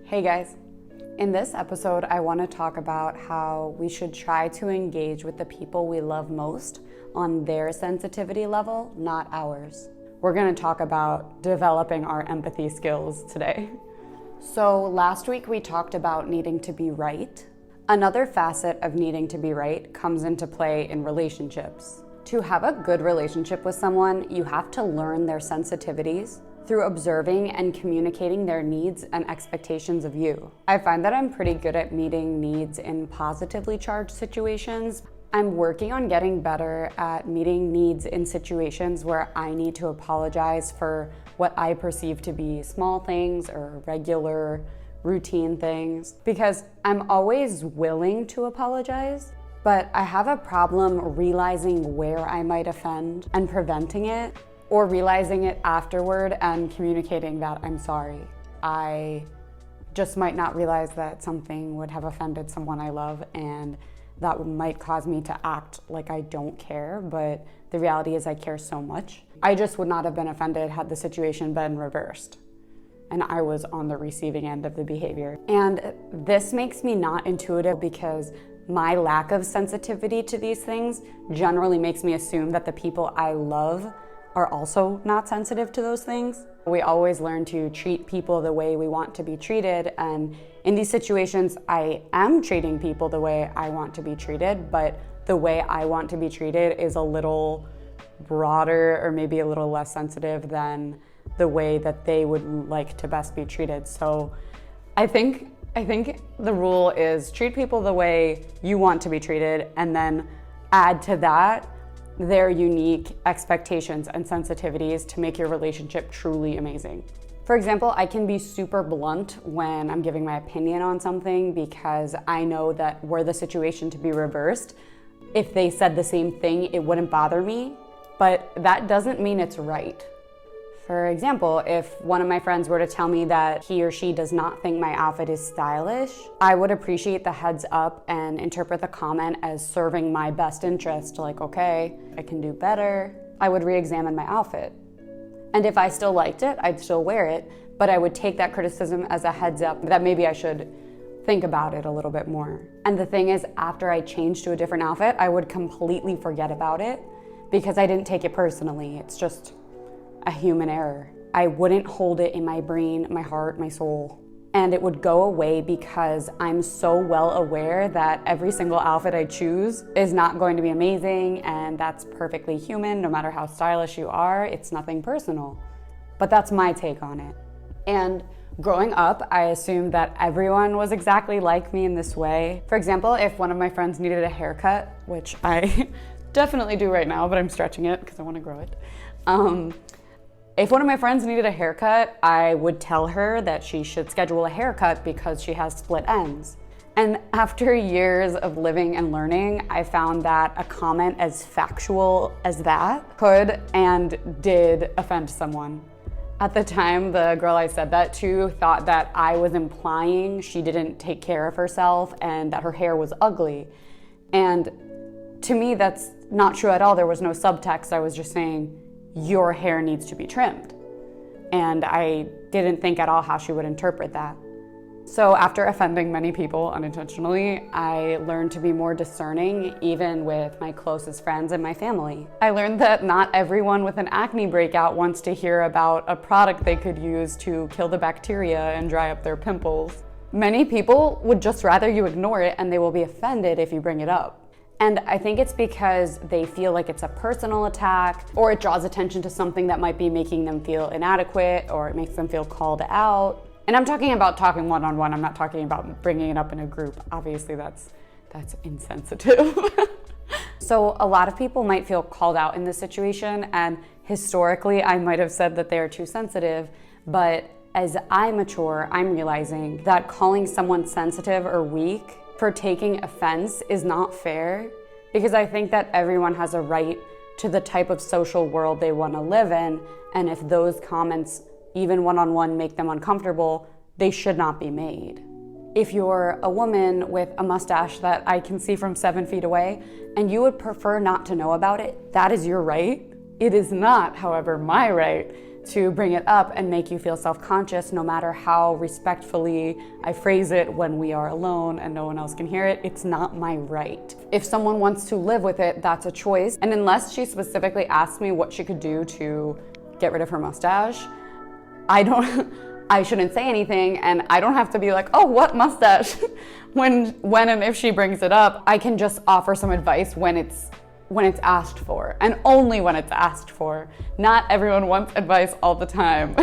Hey guys. In this episode, I want to talk about how we should try to engage with the people we love most on their sensitivity level, not ours. We're going to talk about developing our empathy skills today. So last week we talked about needing to be right. Another facet of needing to be right comes into play in relationships. To have a good relationship with someone, you have to learn their sensitivities through observing and communicating their needs and expectations of you. I find that I'm pretty good at meeting needs in positively charged situations. I'm working on getting better at meeting needs in situations where I need to apologize for what I perceive to be small things or regular routine things, because I'm always willing to apologize, but I have a problem realizing where I might offend and preventing it, or realizing it afterward and communicating that I'm sorry. I just might not realize that something would have offended someone I love, and that might cause me to act like I don't care, but the reality is I care so much. I just would not have been offended had the situation been reversed and I was on the receiving end of the behavior. And this makes me not intuitive because my lack of sensitivity to these things generally makes me assume that the people I love are also not sensitive to those things. We always learn to treat people the way we want to be treated, and in these situations, I am treating people the way I want to be treated, but the way I want to be treated is a little broader or maybe a little less sensitive than the way that they would like to best be treated. So I think the rule is treat people the way you want to be treated, and then add to that their unique expectations and sensitivities to make your relationship truly amazing. For example, I can be super blunt when I'm giving my opinion on something because I know that were the situation to be reversed, if they said the same thing, it wouldn't bother me, but that doesn't mean it's right. For example, if one of my friends were to tell me that he or she does not think my outfit is stylish, I would appreciate the heads up and interpret the comment as serving my best interest, like, okay, I can do better. I would re-examine my outfit. And if I still liked it, I'd still wear it, but I would take that criticism as a heads up that maybe I should think about it a little bit more. And the thing is, after I changed to a different outfit, I would completely forget about it because I didn't take it personally. It's just a human error. I wouldn't hold it in my brain, my heart, my soul, and it would go away because I'm so well aware that every single outfit I choose is not going to be amazing, and that's perfectly human. No matter how stylish you are, it's nothing personal. But that's my take on it. And growing up, I assumed that everyone was exactly like me in this way. For example, if one of my friends needed a haircut, which I definitely do right now, but I'm stretching it because I want to grow it. If one of my friends needed a haircut, I would tell her that she should schedule a haircut because she has split ends. And after years of living and learning, I found that a comment as factual as that could and did offend someone. At the time, the girl I said that to thought that I was implying she didn't take care of herself and that her hair was ugly. And to me, that's not true at all. There was no subtext. I was just saying, your hair needs to be trimmed. And I didn't think at all how she would interpret that. So after offending many people unintentionally, I learned to be more discerning, even with my closest friends and my family. I learned that not everyone with an acne breakout wants to hear about a product they could use to kill the bacteria and dry up their pimples. Many people would just rather you ignore it, and they will be offended if you bring it up. And I think it's because they feel like it's a personal attack, or it draws attention to something that might be making them feel inadequate, or it makes them feel called out. And I'm talking about talking one-on-one. I'm not talking about bringing it up in a group. Obviously, that's insensitive. So a lot of people might feel called out in this situation, and historically, I might have said that they are too sensitive, but as I mature, I'm realizing that calling someone sensitive or weak for taking offense is not fair, because I think that everyone has a right to the type of social world they want to live in, and if those comments, even one-on-one, make them uncomfortable, they should not be made. If you're a woman with a mustache that I can see from 7 feet away, and you would prefer not to know about it, that is your right. It is not, however, my right to bring it up and make you feel self-conscious, no matter how respectfully I phrase it when we are alone and no one else can hear it. It's not my right. If someone wants to live with it, that's a choice. And unless she specifically asked me what she could do to get rid of her mustache, I shouldn't say anything, and I don't have to be like, oh, what mustache? when and if she brings it up, I can just offer some advice when it's asked for, and only when it's asked for. Not everyone wants advice all the time.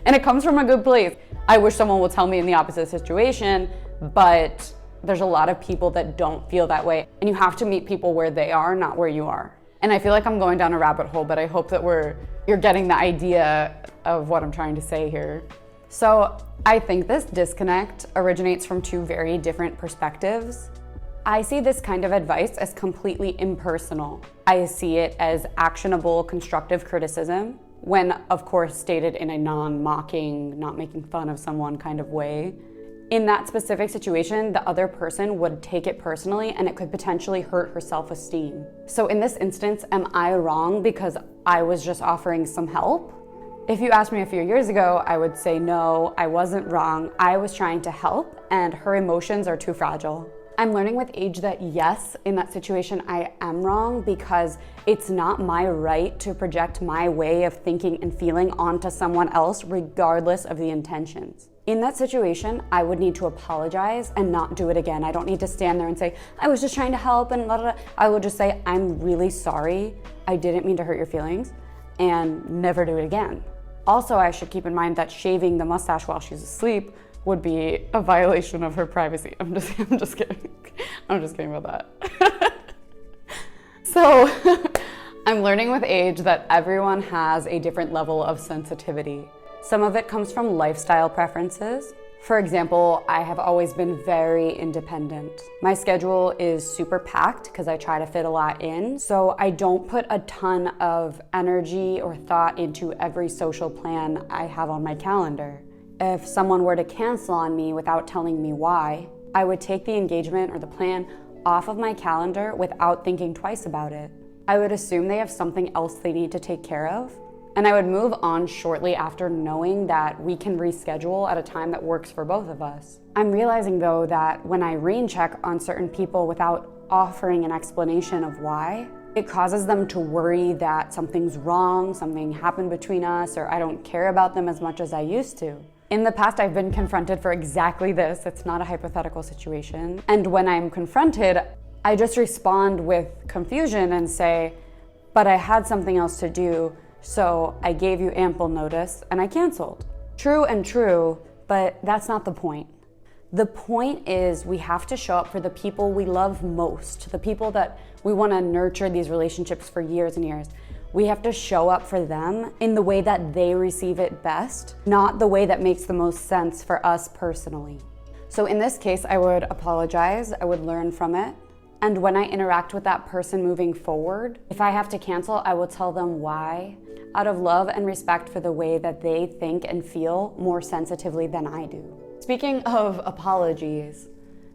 And it comes from a good place. I wish someone would tell me in the opposite situation, but there's a lot of people that don't feel that way, and you have to meet people where they are, not where you are. And I feel like I'm going down a rabbit hole, but I hope that you're getting the idea of what I'm trying to say here. So I think this disconnect originates from two very different perspectives. I see this kind of advice as completely impersonal. I see it as actionable, constructive criticism, when of course stated in a non-mocking, not making fun of someone kind of way. In that specific situation, the other person would take it personally, and it could potentially hurt her self-esteem. So in this instance, am I wrong because I was just offering some help? If you asked me a few years ago, I would say no, I wasn't wrong. I was trying to help, and her emotions are too fragile. I'm learning with age that yes, in that situation, I am wrong because it's not my right to project my way of thinking and feeling onto someone else, regardless of the intentions. In that situation, I would need to apologize and not do it again. I don't need to stand there and say, I was just trying to help and blah, blah, blah. I would just say, I'm really sorry. I didn't mean to hurt your feelings, and never do it again. Also, I should keep in mind that shaving the mustache while she's asleep would be a violation of her privacy. I'm just kidding. I'm just kidding about that. So I'm learning with age that everyone has a different level of sensitivity. Some of it comes from lifestyle preferences. For example, I have always been very independent. My schedule is super packed because I try to fit a lot in, so I don't put a ton of energy or thought into every social plan I have on my calendar. If someone were to cancel on me without telling me why, I would take the engagement or the plan off of my calendar without thinking twice about it. I would assume they have something else they need to take care of, and I would move on shortly after, knowing that we can reschedule at a time that works for both of us. I'm realizing though that when I rain check on certain people without offering an explanation of why, it causes them to worry that something's wrong, something happened between us, or I don't care about them as much as I used to. In the past, I've been confronted for exactly this. It's not a hypothetical situation. And when I'm confronted, I just respond with confusion and say, but I had something else to do, so I gave you ample notice and I canceled. True and true, but that's not the point. The point is we have to show up for the people we love most, the people that we want to nurture these relationships for years and years. We have to show up for them in the way that they receive it best, not the way that makes the most sense for us personally. So in this case, I would apologize, I would learn from it. And when I interact with that person moving forward, if I have to cancel, I will tell them why, out of love and respect for the way that they think and feel more sensitively than I do. Speaking of apologies,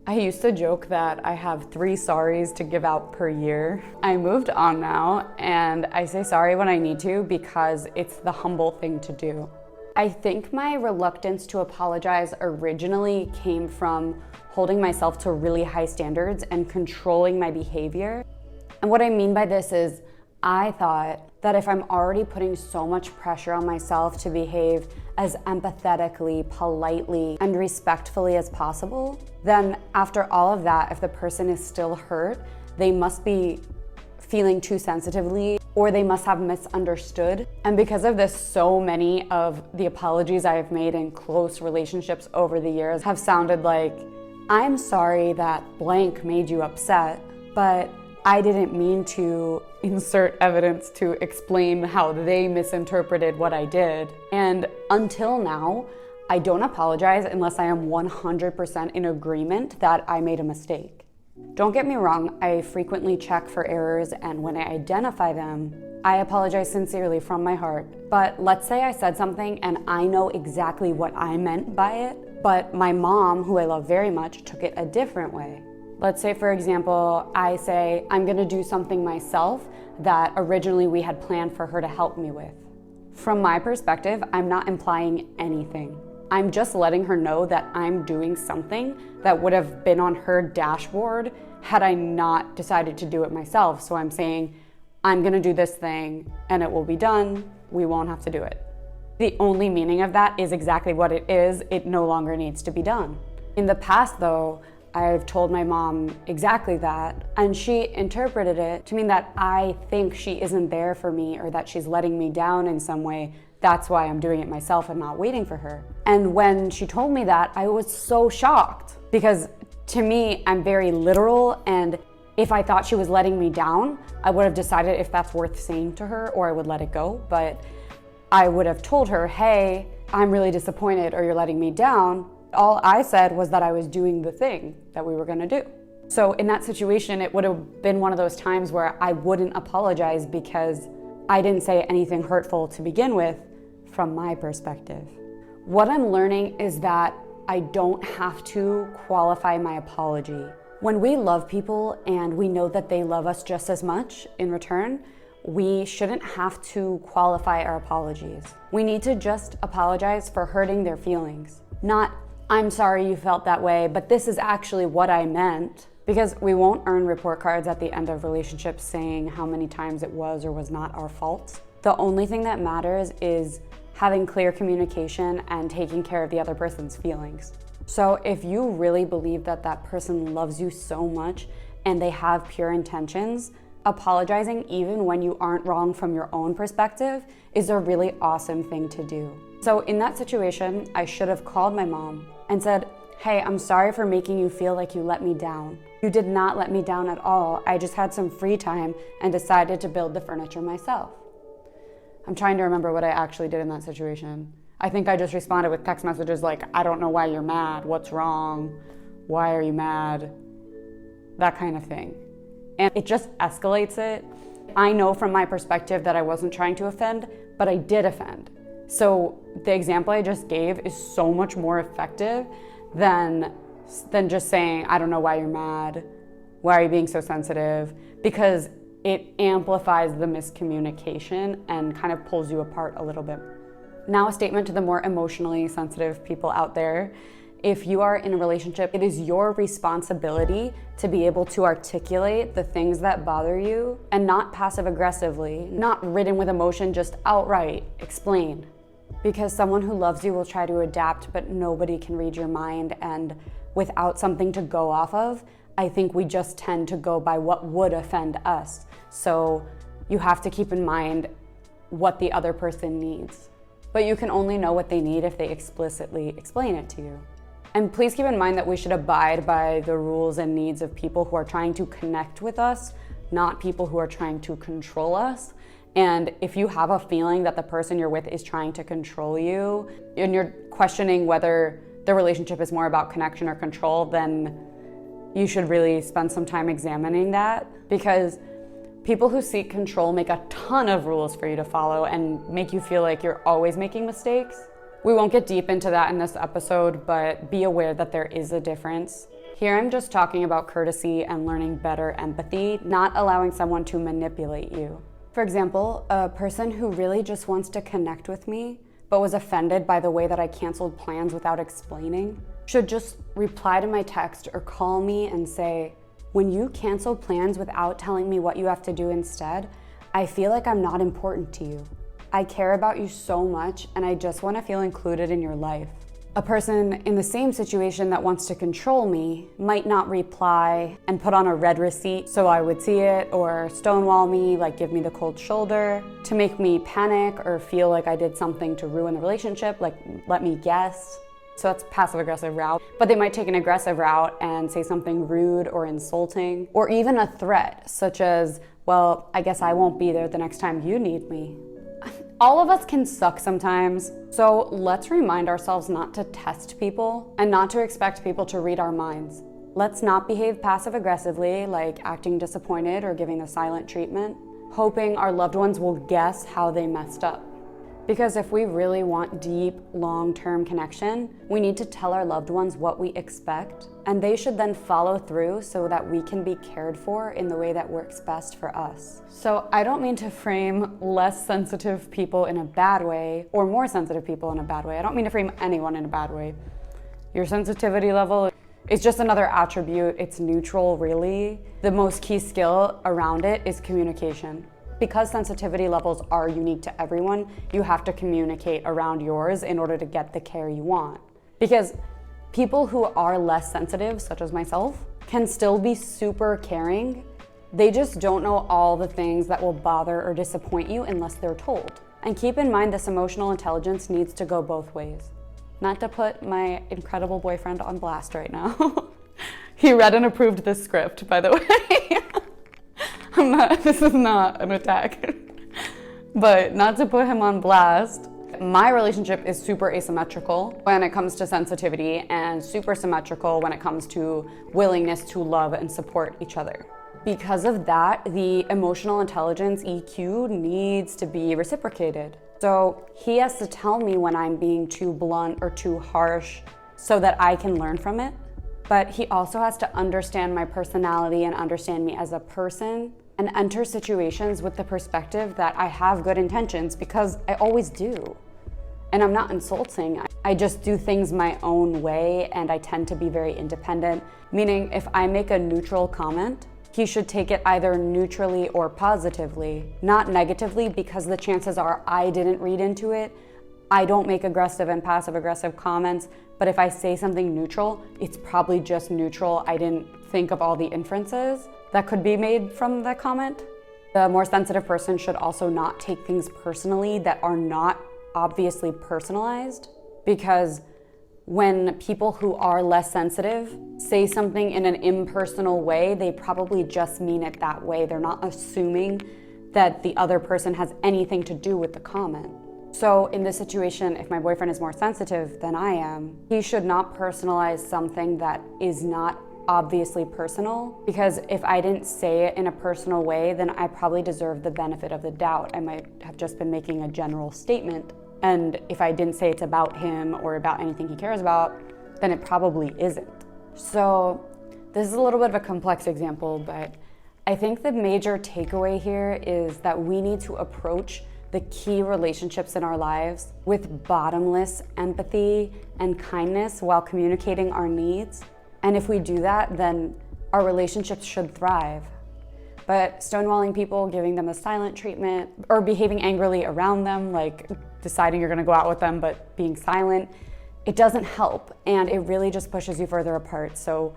I used to joke that I have 3 sorries to give out per year. I moved on now, and I say sorry when I need to because it's the humble thing to do. I think my reluctance to apologize originally came from holding myself to really high standards and controlling my behavior. And what I mean by this is, I thought that if I'm already putting so much pressure on myself to behave as empathetically, politely, and respectfully as possible, then after all of that, if the person is still hurt, they must be feeling too sensitively, or they must have misunderstood. And because of this, so many of the apologies I have made in close relationships over the years have sounded like, I'm sorry that blank made you upset, but I didn't mean to insert evidence to explain how they misinterpreted what I did. And until now, I don't apologize unless I am 100% in agreement that I made a mistake. Don't get me wrong, I frequently check for errors, and when I identify them, I apologize sincerely from my heart. But let's say I said something and I know exactly what I meant by it, but my mom, who I love very much, took it a different way. Let's say, for example, I say, I'm gonna do something myself that originally we had planned for her to help me with. From my perspective, I'm not implying anything. I'm just letting her know that I'm doing something that would have been on her dashboard had I not decided to do it myself. So I'm saying, I'm gonna do this thing and it will be done. We won't have to do it. The only meaning of that is exactly what it is. It no longer needs to be done. In the past though, I've told my mom exactly that, and she interpreted it to mean that I think she isn't there for me or that she's letting me down in some way. That's why I'm doing it myself and not waiting for her. And when she told me that, I was so shocked because to me, I'm very literal, and if I thought she was letting me down, I would have decided if that's worth saying to her or I would let it go. But I would have told her, hey, I'm really disappointed or you're letting me down. All I said was that I was doing the thing that we were gonna do. So in that situation, it would have been one of those times where I wouldn't apologize because I didn't say anything hurtful to begin with from my perspective. What I'm learning is that I don't have to qualify my apology. When we love people and we know that they love us just as much in return, we shouldn't have to qualify our apologies. We need to just apologize for hurting their feelings, not I'm sorry you felt that way, but this is actually what I meant. Because we won't earn report cards at the end of relationships saying how many times it was or was not our fault. The only thing that matters is having clear communication and taking care of the other person's feelings. So if you really believe that that person loves you so much and they have pure intentions, apologizing even when you aren't wrong from your own perspective is a really awesome thing to do. So in that situation, I should have called my mom and said, hey, I'm sorry for making you feel like you let me down. You did not let me down at all. I just had some free time and decided to build the furniture myself. I'm trying to remember what I actually did in that situation. I think I just responded with text messages like, I don't know why you're mad. What's wrong? Why are you mad? That kind of thing. And it just escalates it. I know from my perspective that I wasn't trying to offend, but I did offend. So the example I just gave is so much more effective than just saying, I don't know why you're mad. Why are you being so sensitive? Because it amplifies the miscommunication and kind of pulls you apart a little bit. Now a statement to the more emotionally sensitive people out there. If you are in a relationship, it is your responsibility to be able to articulate the things that bother you and not passive aggressively, not ridden with emotion, just outright explain. Because someone who loves you will try to adapt, but nobody can read your mind, and without something to go off of, I think we just tend to go by what would offend us. So you have to keep in mind what the other person needs. But you can only know what they need if they explicitly explain it to you. And please keep in mind that we should abide by the rules and needs of people who are trying to connect with us, not people who are trying to control us. And if you have a feeling that the person you're with is trying to control you, and you're questioning whether the relationship is more about connection or control, then you should really spend some time examining that, because people who seek control make a ton of rules for you to follow and make you feel like you're always making mistakes. We won't get deep into that in this episode, but be aware that there is a difference. Here I'm just talking about courtesy and learning better empathy, not allowing someone to manipulate you. For example, a person who really just wants to connect with me, but was offended by the way that I canceled plans without explaining, should just reply to my text or call me and say, when you cancel plans without telling me what you have to do instead, I feel like I'm not important to you. I care about you so much and I just want to feel included in your life. A person in the same situation that wants to control me might not reply and put on a red receipt so I would see it, or stonewall me, like give me the cold shoulder, to make me panic or feel like I did something to ruin the relationship, like let me guess. So that's passive aggressive route. But they might take an aggressive route and say something rude or insulting, or even a threat, such as, well, I guess I won't be there the next time you need me. All of us can suck sometimes, so let's remind ourselves not to test people and not to expect people to read our minds. Let's not behave passive-aggressively, like acting disappointed or giving the silent treatment, hoping our loved ones will guess how they messed up. Because if we really want deep, long-term connection, we need to tell our loved ones what we expect, and they should then follow through so that we can be cared for in the way that works best for us. So I don't mean to frame less sensitive people in a bad way or more sensitive people in a bad way. I don't mean to frame anyone in a bad way. Your sensitivity level is just another attribute. It's neutral, really. The most key skill around it is communication. Because sensitivity levels are unique to everyone, you have to communicate around yours in order to get the care you want. Because people who are less sensitive, such as myself, can still be super caring. They just don't know all the things that will bother or disappoint you unless they're told. And keep in mind, this emotional intelligence needs to go both ways. Not to put my incredible boyfriend on blast right now. He read and approved this script, by the way. This is not an attack. But not to put him on blast, my relationship is super asymmetrical when it comes to sensitivity and super symmetrical when it comes to willingness to love and support each other. Because of that, the emotional intelligence, EQ, needs to be reciprocated. So he has to tell me when I'm being too blunt or too harsh so that I can learn from it. But he also has to understand my personality and understand me as a person and enter situations with the perspective that I have good intentions, because I always do. And I'm not insulting. I just do things my own way, and I tend to be very independent. Meaning, if I make a neutral comment, he should take it either neutrally or positively, not negatively, because the chances are I didn't read into it. I don't make aggressive and passive-aggressive comments, but if I say something neutral, it's probably just neutral. I didn't think of all the inferences that could be made from that comment. The more sensitive person should also not take things personally that are not obviously personalized, because when people who are less sensitive say something in an impersonal way, they probably just mean it that way. They're not assuming that the other person has anything to do with the comment. So in this situation, if my boyfriend is more sensitive than I am, he should not personalize something that is not obviously personal, because if I didn't say it in a personal way, then I probably deserve the benefit of the doubt. I might have just been making a general statement. And if I didn't say it's about him or about anything he cares about, then it probably isn't. So this is a little bit of a complex example, but I think the major takeaway here is that we need to approach the key relationships in our lives with bottomless empathy and kindness while communicating our needs. And if we do that, then our relationships should thrive. But stonewalling people, giving them the silent treatment, or behaving angrily around them, like deciding you're gonna go out with them but being silent, it doesn't help, and it really just pushes you further apart. So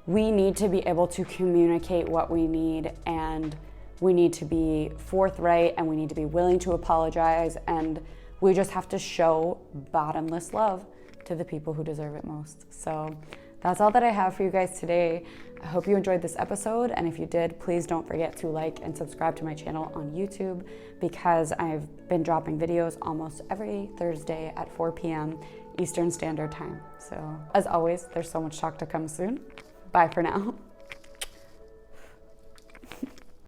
we need to be able to communicate what we need, and we need to be forthright, and we need to be willing to apologize, and we just have to show bottomless love to the people who deserve it most. So that's all that I have for you guys today. I hope you enjoyed this episode, and if you did, please don't forget to like and subscribe to my channel on YouTube, because I've been dropping videos almost every Thursday at 4 p.m. Eastern Standard Time. So as always, there's so much talk to come soon. Bye for now.